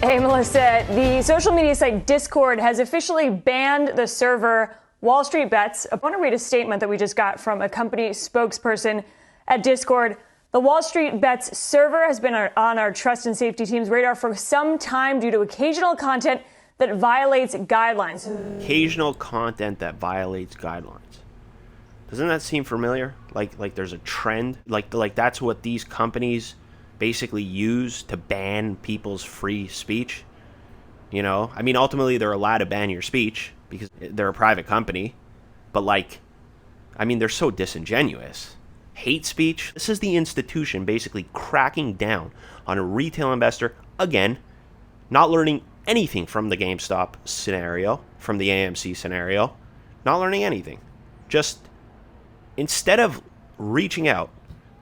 Hey, Melissa, the social media site Discord has officially banned the server WallStreetBets. I want to read a statement that we just got from a company spokesperson at Discord. The WallStreetBets server has been on our trust and safety team's radar for some time due to occasional content that violates guidelines. Occasional content that violates guidelines. Doesn't that seem familiar? Like there's a trend? Like that's what these companies basically use to ban people's free speech? You know? I mean, ultimately, they're allowed to ban your speech because they're a private company. But, they're so disingenuous. Hate speech? This is the institution basically cracking down on a retail investor, again, not learning anything from the GameStop scenario, from the AMC scenario, not learning anything. Just, instead of reaching out,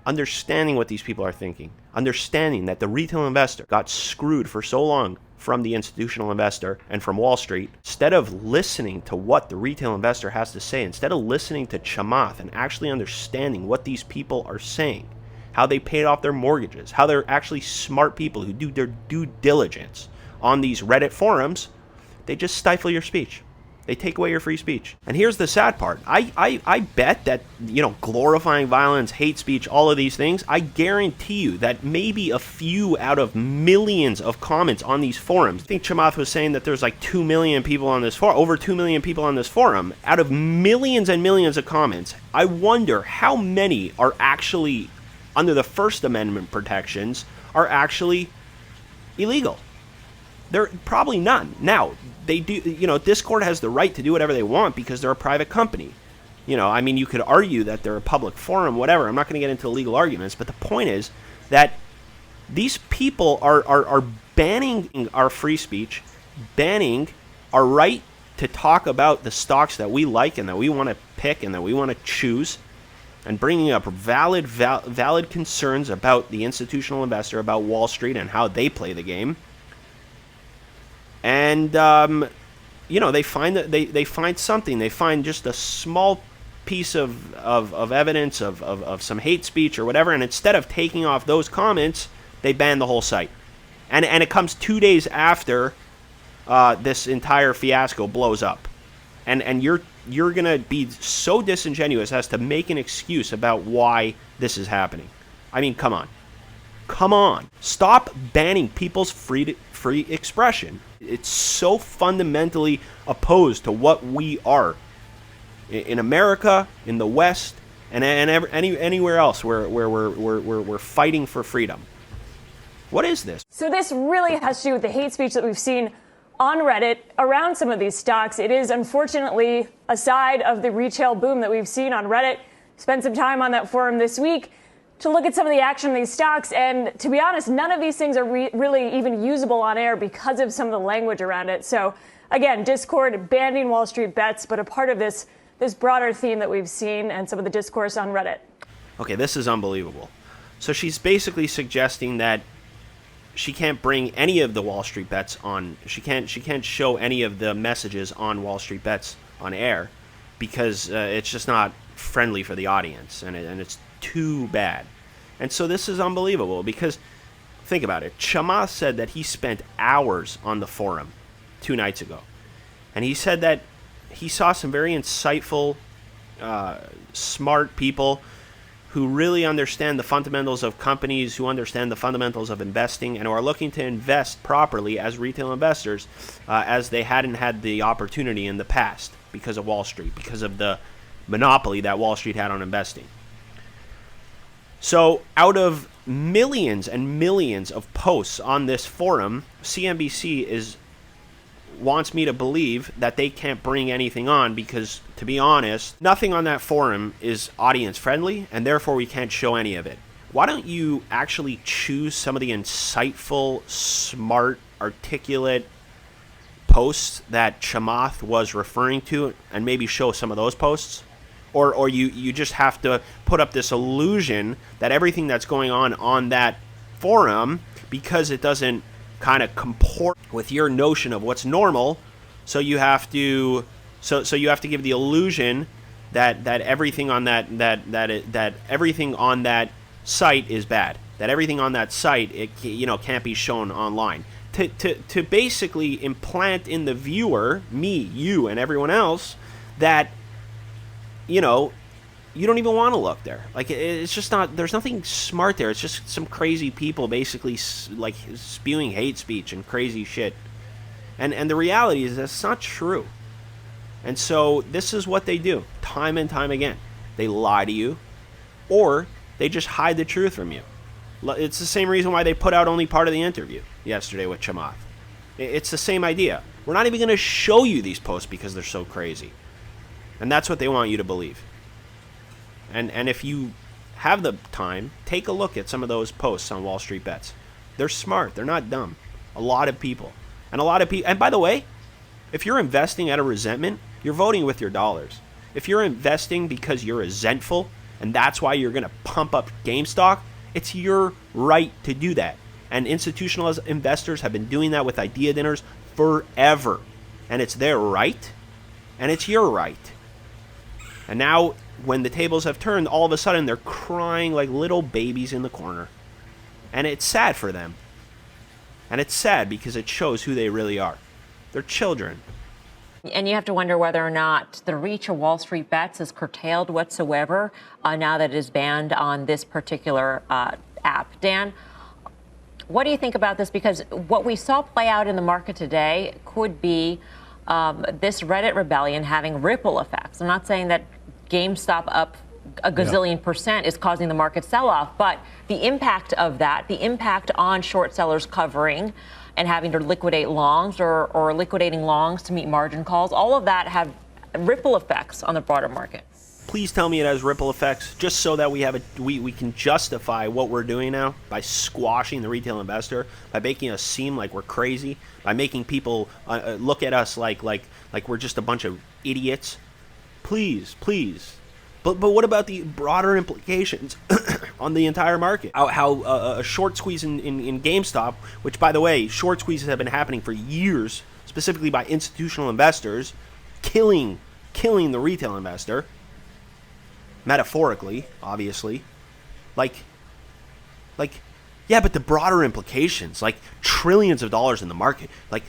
understanding what these people are thinking, understanding that the retail investor got screwed for so long from the institutional investor and from Wall Street, instead of listening to what the retail investor has to say, instead of listening to Chamath and actually understanding what these people are saying, how they paid off their mortgages, how they're actually smart people who do their due diligence on these Reddit forums, they just stifle your speech. They take away your free speech. And here's the sad part. I bet that, glorifying violence, hate speech, all of these things, I guarantee you that maybe a few out of millions of comments on these forums. I think Chamath was saying that there's like 2 million people on this forum, over 2 million people on this forum. Out of millions and millions of comments, I wonder how many are actually, under the First Amendment protections, are actually illegal. There are probably none. Now, they do, Discord has the right to do whatever they want because they're a private company. You could argue that they're a public forum, whatever. I'm not going to get into legal arguments, but the point is that these people are banning our free speech, banning our right to talk about the stocks that we like and that we want to pick and that we want to choose, and bringing up valid concerns about the institutional investor, about Wall Street and how they play the game. And, they find that they find something. They find just a small piece of evidence of some hate speech or whatever. And instead of taking off those comments, they ban the whole site. And it comes 2 days after this entire fiasco blows up. And you're going to be so disingenuous as to make an excuse about why this is happening. I mean, come on. Come on. Stop banning people's free expression. It's so fundamentally opposed to what we are in America, in the West, and anywhere else where we're fighting for freedom. What is this? So this really has to do with the hate speech that we've seen on Reddit around some of these stocks. It is unfortunately a side of the retail boom that we've seen on Reddit. Spent some time on that forum this week to look at some of the action of these stocks. And to be honest, none of these things are really even usable on air because of some of the language around it. So again, Discord banning WallStreetBets, but a part of this broader theme that we've seen and some of the discourse on Reddit. Okay, this is unbelievable. So she's basically suggesting that she can't bring any of the WallStreetBets on. She can't show any of the messages on WallStreetBets on air because it's just not friendly for the audience, and it's too bad. And so this is unbelievable because think about it. Chamath said that he spent hours on the forum 2 nights ago, and he said that he saw some very insightful, smart people who really understand the fundamentals of companies, who understand the fundamentals of investing, and who are looking to invest properly as retail investors, as they hadn't had the opportunity in the past because of Wall Street, because of the monopoly that Wall Street had on investing. So out of millions and millions of posts on this forum, CNBC wants me to believe that they can't bring anything on because, to be honest, nothing on that forum is audience friendly, and therefore we can't show any of it. Why don't you actually choose some of the insightful, smart, articulate posts that Chamath was referring to and maybe show some of those posts? Or you just have to put up this illusion that everything that's going on that forum, because it doesn't kind of comport with your notion of what's normal, so you have to give the illusion that everything on that everything on that site is bad, that everything on that site can't be shown online. to basically implant in the viewer, me, you, and everyone else, that, you know, you don't even want to look there. Like, it's just not, there's nothing smart there. It's just some crazy people basically like spewing hate speech and crazy shit. And the reality is that's not true. And so this is what they do time and time again. They lie to you, or they just hide the truth from you. It's the same reason why they put out only part of the interview yesterday with Chamath. It's the same idea. We're not even going to show you these posts because they're so crazy. And that's what they want you to believe. And if you have the time, take a look at some of those posts on WallStreetBets. They're smart. They're not dumb. A lot of people. And by the way, if you're investing out of resentment, you're voting with your dollars. If you're investing because you're resentful and that's why you're going to pump up GameStop, it's your right to do that. And institutional investors have been doing that with idea dinners forever. And it's their right, and it's your right. And now, when the tables have turned, all of a sudden they're crying like little babies in the corner. And it's sad for them. And it's sad because it shows who they really are. They're children. And you have to wonder whether or not the reach of WallStreetBets is curtailed whatsoever now that it is banned on this particular app. Dan, what do you think about this? Because what we saw play out in the market today could be this Reddit rebellion having ripple effects. I'm not saying that GameStop up a gazillion percent is causing the market sell-off, but the impact of that, the impact on short sellers covering and having to liquidate longs or liquidating longs to meet margin calls, all of that have ripple effects on the broader market. Please tell me it has ripple effects, just so that we can justify what we're doing now by squashing the retail investor, by making us seem like we're crazy, by making people look at us like we're just a bunch of idiots. Please. But what about the broader implications on the entire market? How a short squeeze in GameStop, which, by the way, short squeezes have been happening for years, specifically by institutional investors, killing the retail investor, metaphorically, obviously. Yeah, but the broader implications, like trillions of dollars in the market, like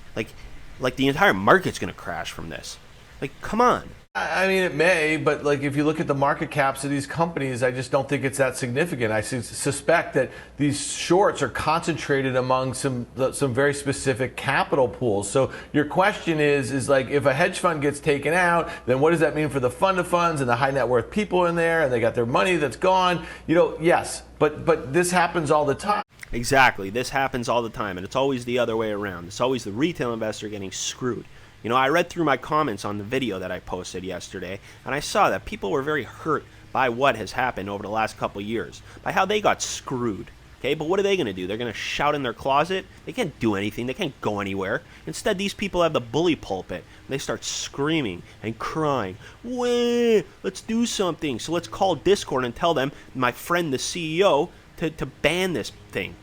the entire market's going to crash from this. Like, come on. I mean, it may, but like if you look at the market caps of these companies, I just don't think it's that significant. I suspect that these shorts are concentrated among some very specific capital pools. So your question is like, if a hedge fund gets taken out, then what does that mean for the fund of funds and the high net worth people in there, and they got their money that's gone? You know, yes, but this happens all the time. Exactly, this happens all the time, and it's always the other way around. It's always the retail investor getting screwed. You know, I read through my comments on the video that I posted yesterday, and I saw that people were very hurt by what has happened over the last couple years, by how they got screwed. Okay, but what are they going to do? They're going to shout in their closet? They can't do anything. They can't go anywhere. Instead, these people have the bully pulpit. And they start screaming and crying. Wah, let's do something. So let's call Discord and tell them, my friend, the CEO, to ban this thing.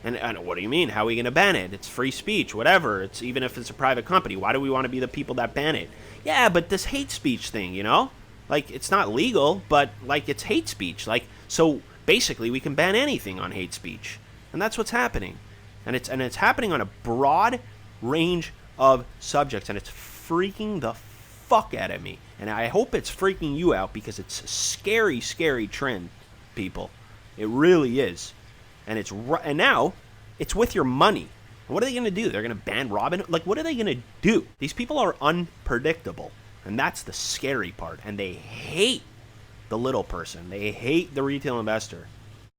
And what do you mean? How are we going to ban it? It's free speech, whatever. It's even if it's a private company. Why do we want to be the people that ban it? Yeah, but this hate speech thing, you know? Like, it's not legal, but, like, it's hate speech. Like, so basically we can ban anything on hate speech. And that's what's happening. And it's happening on a broad range of subjects. And it's freaking the fuck out of me. And I hope it's freaking you out, because it's a scary, scary trend, people. It really is. And now it's with your money. And what are they going to do? They're going to ban Robinhood? Like, what are they going to do? These people are unpredictable. And that's the scary part. And they hate the little person. They hate the retail investor.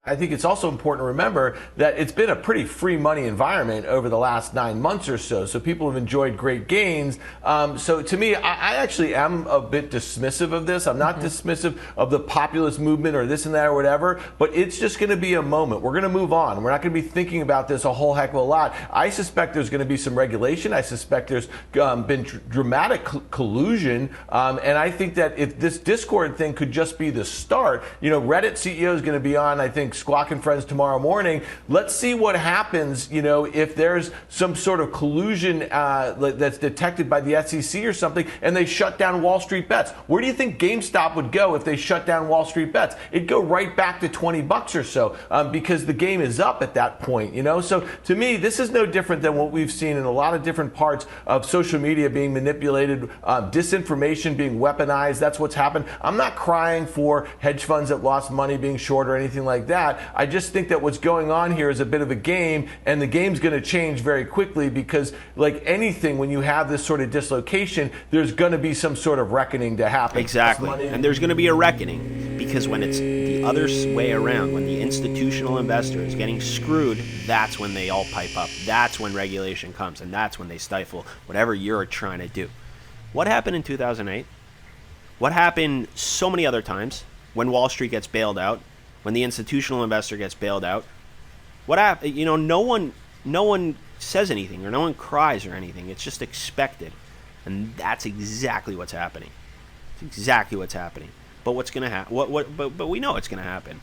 I think it's also important to remember that it's been a pretty free money environment over the last 9 months or so. So people have enjoyed great gains. So to me, I actually am a bit dismissive of this. I'm not dismissive of the populist movement or this and that or whatever, but it's just going to be a moment. We're going to move on. We're not going to be thinking about this a whole heck of a lot. I suspect there's going to be some regulation. I suspect there's been dramatic collusion. And I think that if this Discord thing could just be the start, you know, Reddit CEO is going to be on, I think, think Squawk and Friends tomorrow morning. Let's see what happens, if there's some sort of collusion that's detected by the SEC or something, and they shut down Wall Street Bets. Where do you think GameStop would go if they shut down Wall Street Bets? It'd go right back to $20 or so, because the game is up at that point, So to me, this is no different than what we've seen in a lot of different parts of social media being manipulated, disinformation being weaponized. That's what's happened. I'm not crying for hedge funds that lost money being short or anything like that. I just think that what's going on here is a bit of a game, and the game's going to change very quickly because, like anything, when you have this sort of dislocation, there's going to be some sort of reckoning to happen. Exactly. And there's going to be a reckoning because when it's the other way around, when the institutional investor is getting screwed, that's when they all pipe up. That's when regulation comes, and that's when they stifle whatever you're trying to do. What happened in 2008? What happened so many other times when Wall Street gets bailed out, when the institutional investor gets bailed out? What happened? No one says anything or no one cries or anything. It's just expected, and that's exactly what's happening. It's exactly what's happening. But what's going to happen? But we know it's going to happen.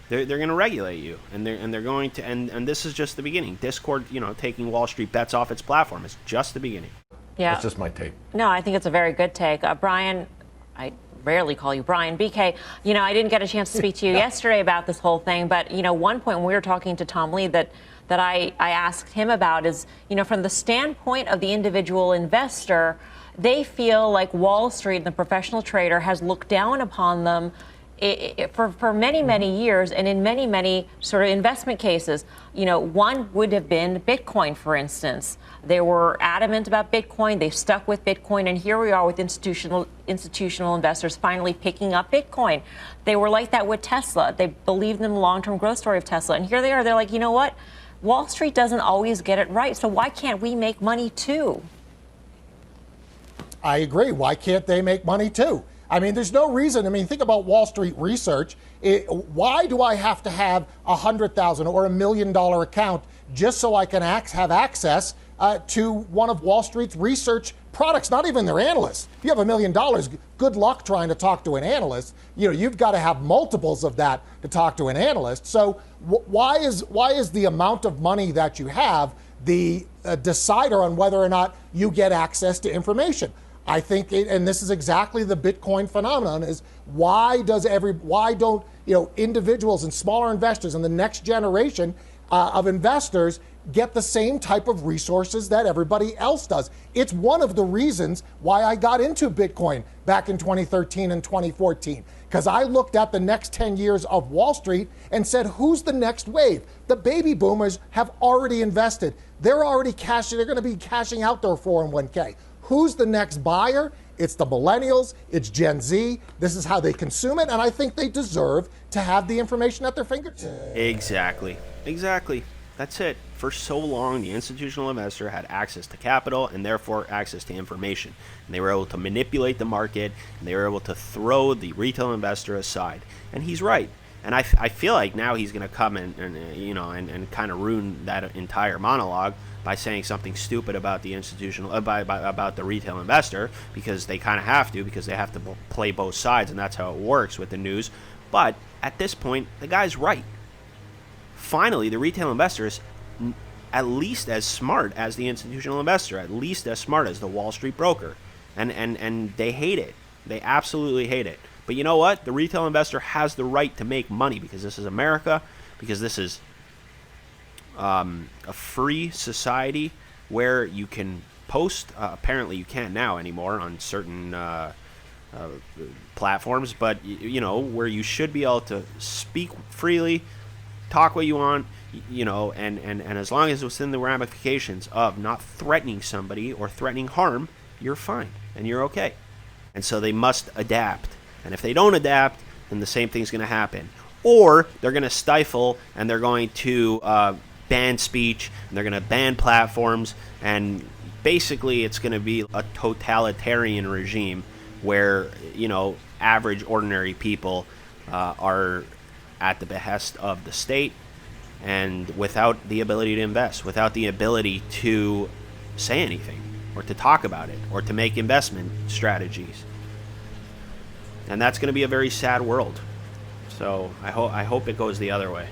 They're going to regulate you, and they're going to, and this is just the beginning. Discord, taking Wall Street Bets off its platform is just the beginning. Yeah, that's just my take. No, I think it's a very good take, Brian. I rarely call you Brian. BK, I didn't get a chance to speak to you yesterday about this whole thing, but one point when we were talking to Tom Lee that I asked him about is, from the standpoint of the individual investor, they feel like Wall Street and the professional trader has looked down upon them for many, many years, and in many, many sort of investment cases. One would have been Bitcoin, for instance. They were adamant about Bitcoin. They stuck with Bitcoin, and here we are with institutional investors finally picking up Bitcoin. They were like that with Tesla. They believed in the long-term growth story of Tesla, and here they are. They're like, you know what? Wall Street doesn't always get it right, so why can't we make money too? I agree. Why can't they make money too? I mean, there's no reason. I mean, think about Wall Street research. Why do I have to have a $100,000 or $1 million account just so I can have access to one of Wall Street's research products? Not even their analysts. If you have $1 million, good luck trying to talk to an analyst. You've got to have multiples of that to talk to an analyst. So why is the amount of money that you have the decider on whether or not you get access to information? I think, and this is exactly the Bitcoin phenomenon, is why don't individuals and smaller investors and the next generation of investors get the same type of resources that everybody else does? It's one of the reasons why I got into Bitcoin back in 2013 and 2014, because I looked at the next 10 years of Wall Street and said, who's the next wave? The baby boomers have already invested. They're already cashing. They're going to be cashing out their 401k. Who's the next buyer? It's the millennials. It's Gen Z. This is how they consume it, and I think they deserve to have the information at their fingertips. Exactly. That's it. For so long, the institutional investor had access to capital and therefore access to information. And they were able to manipulate the market, and they were able to throw the retail investor aside. And he's right. And I feel like now he's going to come and kind of ruin that entire monologue by saying something stupid about the institutional, about the retail investor, because they kind of have to, because they have to play both sides, and that's how it works with the news. But at this point, the guy's right. Finally, the retail investor is at least as smart as the institutional investor, at least as smart as the Wall Street broker, and they hate it. They absolutely hate it. But you know what? The retail investor has the right to make money, because this is America, because this is a free society where you can post. Apparently, you can't now anymore on certain platforms, but where you should be able to speak freely, talk what you want, and as long as it's within the ramifications of not threatening somebody or threatening harm, you're fine and you're okay. And so they must adapt. And if they don't adapt, then the same thing's going to happen. Or they're going to stifle, and they're going to ban speech, and they're going to ban platforms, and basically it's going to be a totalitarian regime where, average, ordinary people are at the behest of the state, and without the ability to invest, without the ability to say anything, or to talk about it, or to make investment strategies. And that's going to be a very sad world. So I hope it goes the other way.